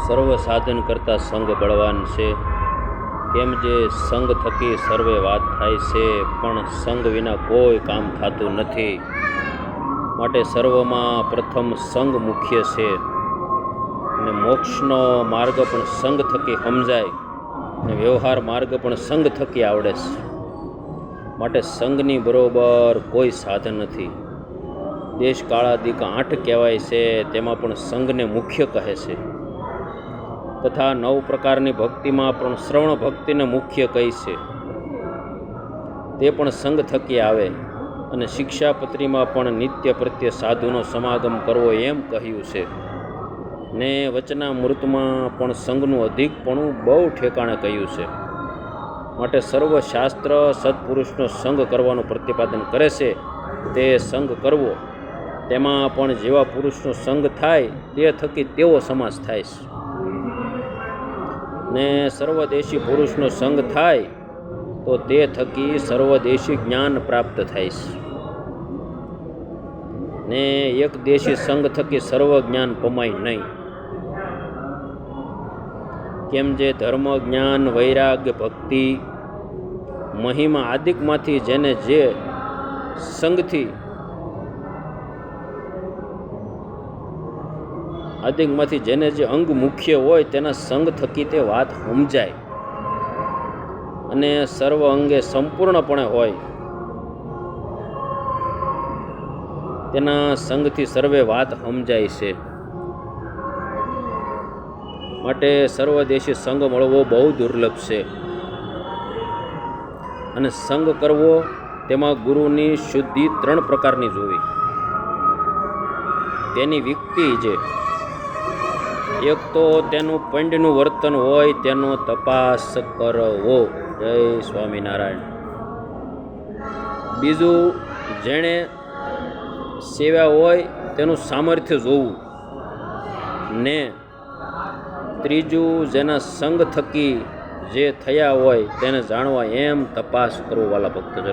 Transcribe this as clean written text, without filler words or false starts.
સર્વ સાધન કરતાં સંગ બળવાન છે. કેમ જે સંગ થકી સર્વે વાત થાય છે, પણ સંગ વિના કોઈ કામ થતું નથી. માટે સર્વમાં પ્રથમ સંગ મુખ્ય છે. અને મોક્ષનો માર્ગ પણ સંગ થકી સમજાય અને વ્યવહાર માર્ગ પણ સંગ થકી આવડે છે. માટે સંગની બરોબર કોઈ સાધન નથી. દેશ કાળાદિક 8 કહેવાય છે, તેમાં પણ સંગને મુખ્ય કહે છે. તથા 9 પ્રકારની ભક્તિમાં પણ શ્રવણ ભક્તિને મુખ્ય કહી છે. તે પણ સંગ થકી આવે. અને શિક્ષાપત્રીમાં પણ નિત્ય પ્રત્યે સાધુનો સમાગમ કરવો એમ કહ્યું છે. ને વચનામૃતમાં પણ સંગનું અધિકપણું બહુ ઠેકાણે કહ્યું છે. માટે સર્વ શાસ્ત્ર સત્પુરુષનો સંગ કરવાનું પ્રતિપાદન કરે છે. તે સંગ કરવો, તેમાં પણ જેવા પુરુષનો સંગ થાય તે થકી તેવો સમાસ થાય છે. ને સર્વદેશી પુરુષનો સંગ થાય તો તે થકી સર્વદેશી જ્ઞાન પ્રાપ્ત થાય છે. ને એક દેશી સંગ થકી સર્વ જ્ઞાન પમાય નહીં. કેમ જે ધર્મ, જ્ઞાન, વૈરાગ્ય, ભક્તિ, મહિમા આદિકમાંથી જેને જે સંગથી આદિકમાંથી જેને જે અંગ મુખ્ય હોય તેના સંગ થકી તે વાત સમજાય અને સર્વ અંગે સંપૂર્ણપણે હોય તેના સંગથી સર્વે વાત સમજાય છે. માટે સર્વદેશી સંગ મળવો બહુ દુર્લભ છે. અને સંગ કરવો તેમાં ગુરુની શુદ્ધિ 3 પ્રકારની જોવી. તેની વિકતિ જે એક તો તેનું પંડનું વર્તન હોય તેનો તપાસ કરવો. જય સ્વામિનારાયણ. બીજું, જેણે સેવા હોય તેનું સામર્થ્ય જોવું. ને ત્રીજું, જેના સંગ થકી જે થયા હોય તેને જાણવા એમ તપાસ કરવો. વાલા ભક્તજનો,